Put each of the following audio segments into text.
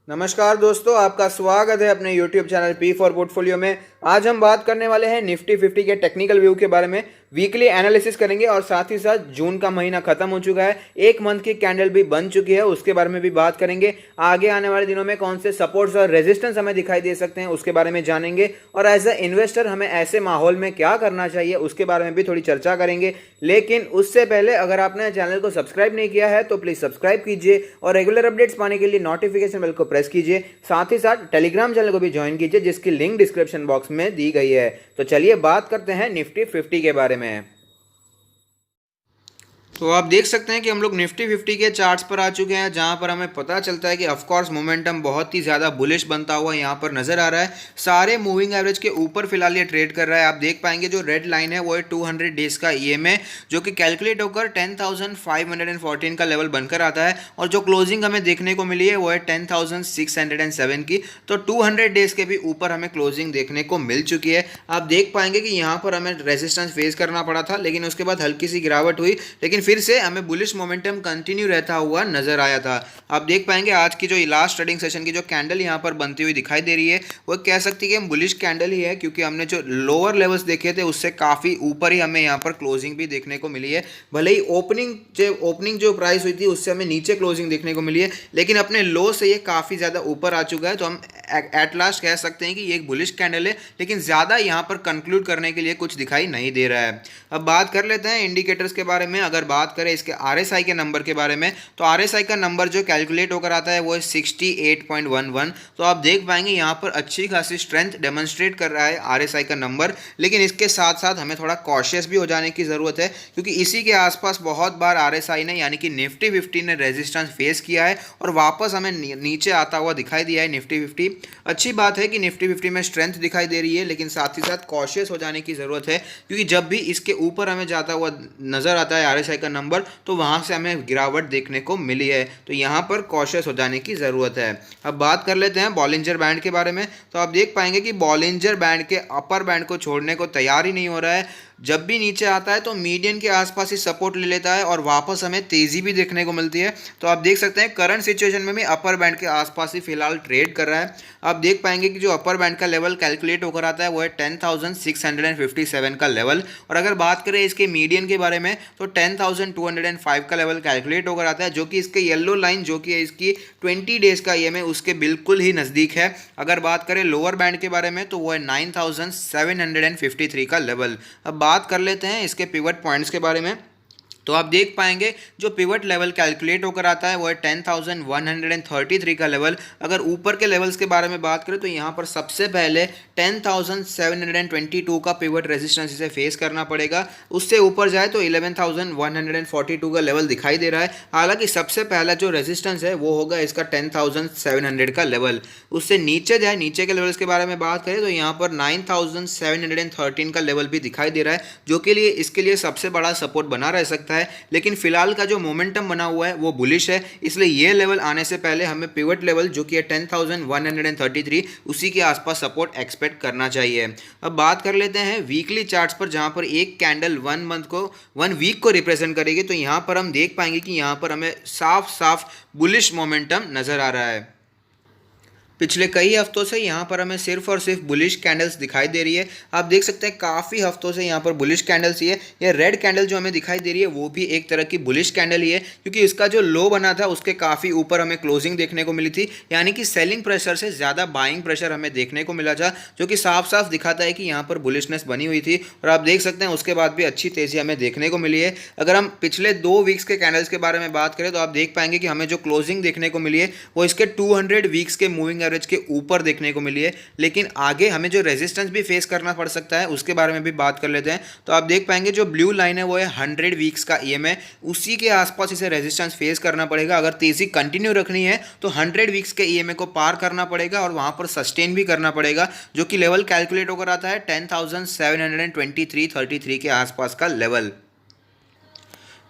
नमस्कार दोस्तों, आपका स्वागत है अपने YouTube channel P for portfolio में। आज हम बात करने वाले हैं निफ्टी 50 के टेक्निकल व्यू के बारे में। वीकली एनालिसिस करेंगे और साथ ही साथ जून का महीना खत्म हो चुका है, एक मंथ की कैंडल भी बन चुकी है, उसके बारे में भी बात करेंगे। आगे आने वाले दिनों में कौन से सपोर्ट्स और रेजिस्टेंस हमें दिखाई दे सकते हैं उसके बारे में जानेंगे, और एज अ इन्वेस्टर हमें ऐसे माहौल में क्या करना चाहिए उसके बारे में भी थोड़ी चर्चा करेंगे। लेकिन उससे पहले अगर आपने चैनल को सब्सक्राइब नहीं किया है तो प्लीज़ सब्सक्राइब कीजिए और रेगुलर अपडेट्स पाने के लिए नोटिफिकेशन बेल को प्रेस कीजिए। साथ ही साथ टेलीग्राम चैनल को भी ज्वाइन कीजिए जिसकी लिंक डिस्क्रिप्शन बॉक्स में दी गई है। तो चलिए बात करते हैं निफ्टी 50 के बारे में। तो आप देख सकते हैं कि हम लोग निफ्टी 50 के चार्ट्स पर आ चुके हैं, जहां पर हमें पता चलता है कि ऑफकोर्स मोमेंटम बहुत ही ज़्यादा बुलिश बनता हुआ यहां पर नज़र आ रहा है। सारे मूविंग एवरेज के ऊपर फिलहाल ये ट्रेड कर रहा है। आप देख पाएंगे जो रेड लाइन है वो है 200 डेज का ईएमए, जो कि कैलकुलेट होकर 10,514 का लेवल बनकर आता है, और जो क्लोजिंग हमें देखने को मिली है वो है 10,607 की। तो 200 डेज के भी ऊपर हमें क्लोजिंग देखने को मिल चुकी है। आप देख पाएंगे कि यहाँ पर हमें रेजिस्टेंस फेस करना पड़ा था, लेकिन उसके बाद हल्की सी गिरावट हुई, लेकिन फिर से हमें बुलिश मोमेंटम कंटिन्यू रहता हुआ नजर आया था। आप देख पाएंगे आज की जो लास्ट ट्रेडिंग सेशन की जो कैंडल यहाँ पर बनती हुई दिखाई दे रही है वो कह सकती है कि हम बुलिश कैंडल ही है, क्योंकि हमने जो लोअर लेवल्स देखे थे उससे काफ़ी ऊपर ही हमें यहाँ पर क्लोजिंग भी देखने को मिली है। भले ही ओपनिंग जो प्राइस हुई थी उससे हमें नीचे क्लोजिंग देखने को मिली है, लेकिन अपने लो से ये काफ़ी ज़्यादा ऊपर आ चुका है। तो हम एट लास्ट कह सकते हैं कि ये एक बुलिश कैंडल है, लेकिन ज़्यादा यहाँ पर कंक्लूड करने के लिए कुछ दिखाई नहीं दे रहा है। अब बात कर लेते हैं इंडिकेटर्स के बारे में। अगर बात करें इसके आरएसआई के नंबर के बारे में, तो आरएसआई का नंबर जो कैलकुलेट होकर आता है वो है 68.11। तो आप देख पाएंगे यहाँ पर अच्छी खासी स्ट्रेंथ डेमोन्स्ट्रेट कर रहा है आरएसआई का नंबर, लेकिन इसके साथ साथ हमें थोड़ा कॉशियस भी हो जाने की ज़रूरत है, क्योंकि इसी के आसपास बहुत बार आरएसआई ने यानी कि निफ्टी 50 ने रेजिस्टेंस फेस किया है और वापस हमें नीचे आता हुआ दिखाई दिया है निफ्टी 50। अच्छी बात है कि निफ्टी 50 में स्ट्रेंथ दिखाई दे रही है, लेकिन साथ ही साथ कॉशियस हो जाने की ज़रूरत है, क्योंकि जब भी इसके ऊपर हमें जाता हुआ नज़र आता है आरएसआई का नंबर तो वहाँ से हमें गिरावट देखने को मिली है। तो यहाँ पर कॉशियस हो जाने की ज़रूरत है। अब बात कर लेते हैं बॉलिंजर बैंड के बारे में। तो आप देख पाएंगे कि बॉलिंजर बैंड के अपर बैंड को छोड़ने को तैयार ही नहीं हो रहा है। जब भी नीचे आता है तो मीडियन के आसपास ही सपोर्ट ले लेता है और वापस हमें तेज़ी भी देखने को मिलती है। तो आप देख सकते हैं करंट सिचुएशन में भी अपर बैंड के आसपास ही फिलहाल ट्रेड कर रहा है। आप देख पाएंगे कि जो अपर बैंड का लेवल कैलकुलेट होकर आता है वो है 10,657 का लेवल, और अगर बात करें इसके मीडियन के बारे में तो 10,205 का लेवल कैलकुलेट होकर आता है, जो कि इसके येलो लाइन जो कि है इसकी 20 डेज का ईएमए उसके बिल्कुल ही नज़दीक है। अगर बात करें लोअर बैंड के बारे में तो वो है 9,753 का लेवल। अब बात कर लेते हैं इसके पिवट पॉइंट्स के बारे में। तो आप देख पाएंगे जो पिवट लेवल कैलकुलेट होकर आता है वो है 10,133 का लेवल। अगर ऊपर के लेवल्स के बारे में बात करें तो यहाँ पर सबसे पहले 10,722 का पिवट रेजिस्टेंस इसे फेस करना पड़ेगा। उससे ऊपर जाए तो 11,142 का लेवल दिखाई दे रहा है। हालांकि सबसे पहला जो रेजिस्टेंस है वो होगा इसका 10,700 का लेवल। उससे नीचे जाए, नीचे के लेवल्स के बारे में बात करें तो यहाँ पर 9,713 का लेवल भी दिखाई दे रहा है, जो कि इसके लिए सबसे बड़ा सपोर्ट बना रह सकता है। लेकिन फिलहाल का जो मोमेंटम बना हुआ है वो बुलिश है, इसलिए ये लेवल आने से पहले हमें पिवट लेवल जो कि है 10,133 उसी के आसपास सपोर्ट एक्सपेक्ट करना चाहिए। अब बात कर लेते हैं वीकली चार्ट्स पर, जहां पर एक कैंडल 1 वीक को रिप्रेजेंट करेगी। तो यहां पर हम देख पाएंगे कि यहां पर हमें साफ साफ बुलिश मोमेंटम नजर आ रहा है। पिछले कई हफ्तों से यहाँ पर हमें सिर्फ और सिर्फ बुलिश कैंडल्स दिखाई दे रही है। आप देख सकते हैं काफ़ी हफ्तों से यहाँ पर बुलिश कैंडल्स ही है। यह रेड कैंडल जो हमें दिखाई दे रही है वो भी एक तरह की बुलिश कैंडल ही है, क्योंकि इसका जो लो बना था उसके काफ़ी ऊपर हमें क्लोजिंग देखने को मिली थी, यानी कि सेलिंग प्रेशर से ज़्यादा बाइंग प्रेशर हमें देखने को मिला था, जो कि साफ साफ दिखाता है कि यहाँ पर बुलिशनेस बनी हुई थी। और आप देख सकते हैं उसके बाद भी अच्छी तेज़ी हमें देखने को मिली है। अगर हम पिछले 2 वीक्स के कैंडल्स के बारे में बात करें तो आप देख पाएंगे कि हमें जो क्लोजिंग देखने को मिली है वो इसके 200 वीक्स के मूविंग एवरेज के ऊपर देखने को मिली है। लेकिन आगे हमें जो रेजिस्टेंस भी फेस करना पड़ सकता है उसके बारे में भी बात कर लेते हैं। तो आप देख पाएंगे जो ब्लू लाइन है वो है 100 वीक्स का ईएमए, उसी के आसपास इसे रेजिस्टेंस फेस करना पड़ेगा। अगर तेजी कंटिन्यू रखनी है तो 100 वीक्स के ईएमए को पार करना पड़ेगा और वहां पर सस्टेन भी करना पड़ेगा, जो कि लेवल कैलकुलेट होकर आता है 10,723.33 के आसपास का लेवल।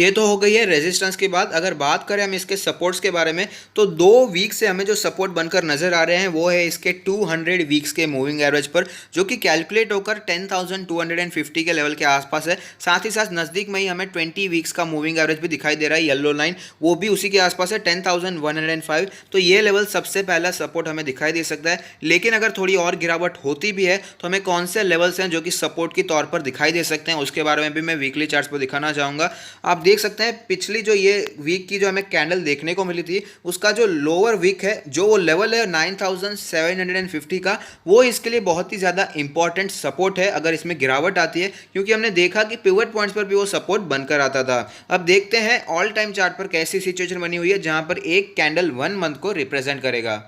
ये तो हो गई है रेजिस्टेंस की बात। अगर बात करें हम इसके सपोर्ट्स के बारे में, तो 2 वीक से हमें जो सपोर्ट बनकर नजर आ रहे हैं वो है इसके 200 वीक्स के मूविंग एवरेज पर, जो कि कैलकुलेट होकर 10,250 के लेवल के आसपास है। साथ ही साथ नज़दीक में ही हमें 20 वीक्स का मूविंग एवरेज भी दिखाई दे रहा है, येलो लाइन, वो भी उसी के आसपास है 10,105। तो ये लेवल सबसे पहला सपोर्ट हमें दिखाई दे सकता है। लेकिन अगर थोड़ी और गिरावट होती भी है तो हमें कौन से लेवल्स हैं जो कि सपोर्ट के तौर पर दिखाई दे सकते हैं, उसके बारे में भी मैं वीकली चार्ट्स पर दिखाना चाहूँगा। आप देख सकते हैं पिछली जो ये वीक की जो हमें कैंडल देखने को मिली थी, उसका जो लोअर वीक है, जो वो लेवल है 9,750 का, वो इसके लिए बहुत ही ज़्यादा इंपॉर्टेंट सपोर्ट है अगर इसमें गिरावट आती है, क्योंकि हमने देखा कि पिवट पॉइंट्स पर भी वो सपोर्ट बनकर आता था। अब देखते हैं ऑल टाइम चार्ट पर कैसी सिचुएशन बनी हुई है जहां पर एक कैंडल 1 मंथ को रिप्रेजेंट करेगा।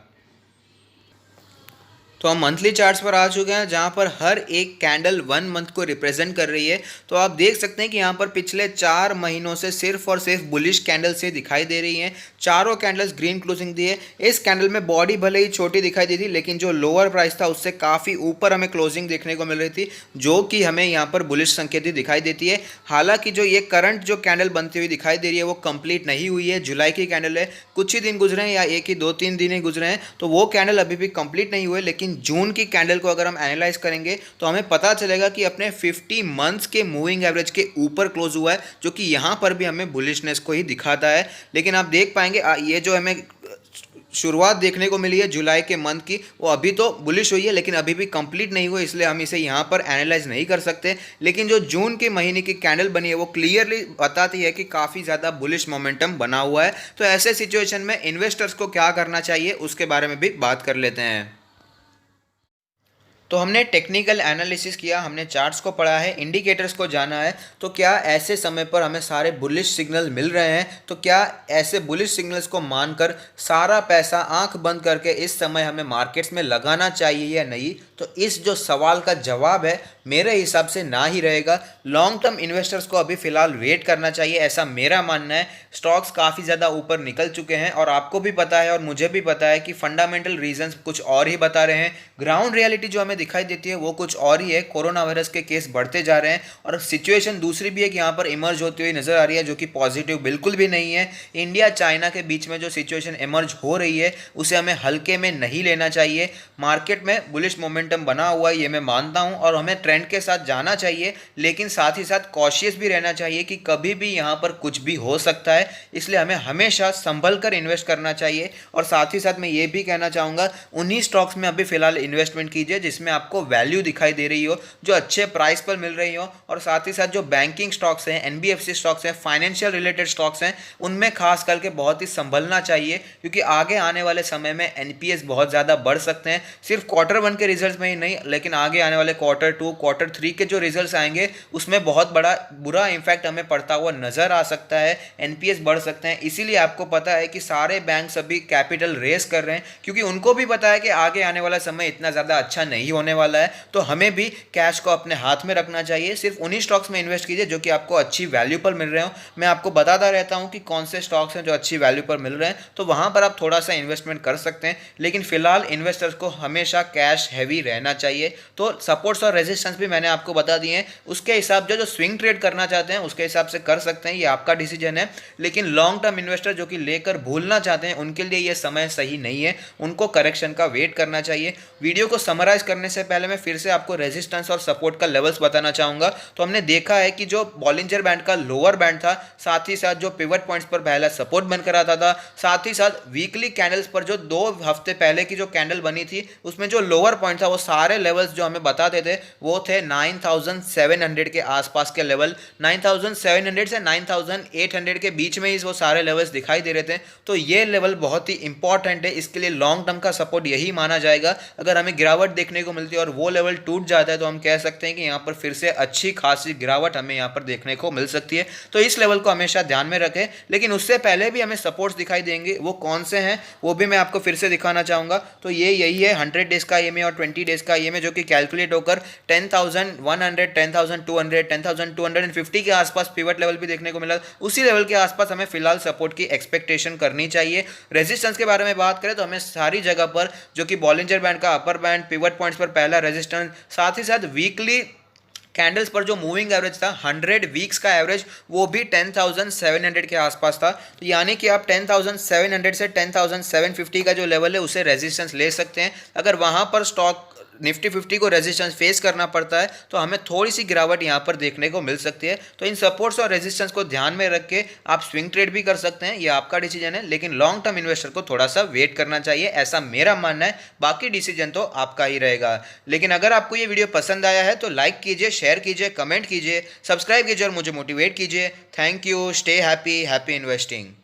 तो हम मंथली चार्ट्स पर आ चुके हैं जहां पर हर एक कैंडल 1 मंथ को रिप्रेजेंट कर रही है। तो आप देख सकते हैं कि यहां पर पिछले 4 महीनों से सिर्फ और सिर्फ बुलिश कैंडल से दिखाई दे रही हैं। चारों कैंडल्स ग्रीन क्लोजिंग दी है। इस कैंडल में बॉडी भले ही छोटी दिखाई दी थी, लेकिन जो लोअर प्राइस था उससे काफ़ी ऊपर हमें क्लोजिंग देखने को मिल रही थी, जो कि हमें यहाँ पर बुलिश संकेत दिखाई देती है। हालांकि जो ये करंट जो कैंडल बनती हुई दिखाई दे रही है वो कंप्लीट नहीं हुई है। जुलाई की कैंडल है, कुछ ही दिन गुजरे हैं या एक ही 2-3 दिन ही गुजरे हैं, तो वो कैंडल अभी भी कंप्लीट नहीं हुए। लेकिन जून की कैंडल को अगर हम एनालाइज करेंगे तो हमें पता चलेगा कि अपने 50 मंथ्स के मूविंग एवरेज के ऊपर क्लोज हुआ है, जो कि यहाँ पर भी हमें बुलिशनेस को ही दिखाता है। लेकिन आप देख पाएंगे ये जो हमें शुरुआत देखने को मिली है जुलाई के मंथ की, वो अभी तो बुलिश हुई है लेकिन अभी भी कंप्लीट नहीं हुआ, इसलिए हम इसे यहाँ पर एनालाइज नहीं कर सकते। लेकिन जो जून के महीने की कैंडल बनी है वो क्लियरली बताती है कि काफ़ी ज़्यादा बुलिश मोमेंटम बना हुआ है। तो ऐसे सिचुएशन में इन्वेस्टर्स को क्या करना चाहिए उसके बारे में भी बात कर लेते हैं। तो हमने टेक्निकल एनालिसिस किया, हमने चार्ट्स को पढ़ा है, इंडिकेटर्स को जाना है। तो क्या ऐसे समय पर हमें सारे बुलिश सिग्नल मिल रहे हैं? तो क्या ऐसे बुलिश सिग्नल्स को मानकर सारा पैसा आंख बंद करके इस समय हमें मार्केट्स में लगाना चाहिए या नहीं? तो इस जो सवाल का जवाब है मेरे हिसाब से ना ही रहेगा। लॉन्ग टर्म इन्वेस्टर्स को अभी फ़िलहाल वेट करना चाहिए, ऐसा मेरा मानना है। स्टॉक्स काफ़ी ज़्यादा ऊपर निकल चुके हैं और आपको भी पता है और मुझे भी पता है कि फंडामेंटल रीजंस कुछ और ही बता रहे हैं। ग्राउंड रियलिटी जो हमें दिखाई देती है वो कुछ और ही है। कोरोना वायरस के केस बढ़ते जा रहे हैं और सिचुएशन दूसरी भी है कि यहाँ पर इमर्ज होती हुई नज़र आ रही है, जो कि पॉजिटिव बिल्कुल भी नहीं है। इंडिया चाइना के बीच में जो सिचुएशन इमर्ज हो रही है उसे हमें हल्के में नहीं लेना चाहिए। मार्केट में बुलिश मोमेंटम बना हुआ है ये मैं मानता हूँ और हमें ट्रेंड के साथ जाना चाहिए, लेकिन साथ ही साथ कॉशियस भी रहना चाहिए कि कभी भी यहाँ पर कुछ भी हो सकता है। इसलिए हमें हमेशा संभल कर इन्वेस्ट करना चाहिए। और साथ ही साथ मैं ये भी कहना चाहूँगा उन्हीं स्टॉक्स में अभी फिलहाल इन्वेस्टमेंट कीजिए जिसमें आपको वैल्यू दिखाई दे रही हो, जो अच्छे प्राइस पर मिल रही हो। और साथ ही साथ जो बैंकिंग स्टॉक्स हैं, एनबीएफसी स्टॉक्स हैं, फाइनेंशियल रिलेटेड स्टॉक्स हैं, उनमें खास करके बहुत ही संभलना चाहिए, क्योंकि आगे आने वाले समय में एनपीएस बहुत ज़्यादा बढ़ सकते हैं। सिर्फ Q1 के रिजल्ट में ही नहीं, लेकिन आगे आने वाले Q2, Q3 के जो रिजल्ट्स आएंगे उसमें बहुत बड़ा बुरा इम्पैक्ट हमें पड़ता हुआ नजर आ सकता है। एनपीएस बढ़ सकते हैं। इसीलिए आपको पता है कि सारे बैंक अभी कैपिटल रेस कर रहे हैं, क्योंकि उनको भी पता है कि आगे आने वाला समय इतना ज़्यादा अच्छा नहीं होने वाला है। तो हमें भी कैश को अपने हाथ में रखना चाहिए। सिर्फ उन्हीं स्टॉक्स में इन्वेस्ट कीजिए जो कि आपको अच्छी वैल्यू पर मिल रहे हो। मैं आपको बताता रहता हूँ कि कौन से स्टॉक्स हैं जो अच्छी वैल्यू पर मिल रहे हैं, तो वहाँ पर आप थोड़ा सा इन्वेस्टमेंट कर सकते हैं। लेकिन फिलहाल इन्वेस्टर्स को हमेशा कैश हैवी रहना चाहिए। तो सपोर्ट्स और रेजिस्टेंस भी मैंने आपको बता दिए हैं, उसके हिसाब जो स्विंग ट्रेड करना चाहते हैं उसके हिसाब से कर सकते हैं, ये आपका डिसीजन है। लेकिन लॉन्ग टर्म इन्वेस्टर जो कि लेकर भूलना चाहते हैं उनके लिए ये समय सही नहीं है, उनको करेक्शन का वेट करना चाहिए। वीडियो को समराइज करने से पहले मैं फिर से आपको रेजिस्टेंस और सपोर्ट का लेवल्स बताना चाहूँगा। तो हमने देखा है कि जो बॉलिंजर बैंड का लोअर बैंड था, साथ ही साथ जो पिवट पॉइंट्स पर पहला सपोर्ट बनकर आता था, साथ ही साथ वीकली कैंडल्स पर जो 2 हफ्ते पहले की जो कैंडल बनी थी उसमें जो लोअर पॉइंट था वो सारे लेवल्स जो हमें बताते थे वो थे 9700 के आसपास के लेवल। 9700 से 9800 के बीच में ही वो सारे लेवल्स दिखाई दे रहे थे। तो ये लेवल बहुत ही इंपॉर्टेंट है, इसके लिए लॉन्ग टर्म का सपोर्ट यही माना जाएगा। अगर हमें गिरावट देखने को मिलती है और वो लेवल टूट जाता है तो हम कह सकते हैं कि यहाँ पर फिर से अच्छी खासी गिरावट हमें यहाँ पर देखने को मिल सकती है। तो इस लेवल को हमेशा ध्यान में रखें। लेकिन उससे पहले भी हमें सपोर्ट्स दिखाई देंगे, वो कौन से हैं वो भी मैं आपको फिर से दिखाना चाहूँगा। तो ये यही है 100 डेज का ईएमए और 20 डेज का ईएमए, जो कि कैलकुलेट होकर 10,100, 10,200, 10,250 के आसपास पिवट लेवल भी देखने को मिला। उसी लेवल के आसपास हमें फिलहाल सपोर्ट की एक्सपेक्टेशन करनी चाहिए। रेजिस्टेंस के बारे में बात करें तो हमें सारी जगह पर जो कि बॉलिंजर बैंड का अपर बैंड, पिवट पॉइंट्स पर पहला रेजिस्टेंस, साथ ही साथ वीकली कैंडल्स पर जो मूविंग एवरेज था 100 वीक्स का एवरेज वो भी 10,700 के आसपास था। तो यानी कि आप 10,700 से 10,750 का जो लेवल है उसे रेजिस्टेंस ले सकते हैं। अगर वहाँ पर स्टॉक निफ्टी 50 को रेजिस्टेंस फेस करना पड़ता है तो हमें थोड़ी सी गिरावट यहाँ पर देखने को मिल सकती है। तो इन सपोर्ट्स और रेजिस्टेंस को ध्यान में रख के आप स्विंग ट्रेड भी कर सकते हैं, ये आपका डिसीजन है, लेकिन लॉन्ग टर्म इन्वेस्टर को थोड़ा सा वेट करना चाहिए, ऐसा मेरा मानना है। बाकी डिसीजन तो आपका ही रहेगा। लेकिन अगर आपको ये वीडियो पसंद आया है तो लाइक कीजिए, शेयर कीजिए, कमेंट कीजिए, सब्सक्राइब कीजिए और मुझे मोटिवेट कीजिए। Thank you, stay happy, happy investing.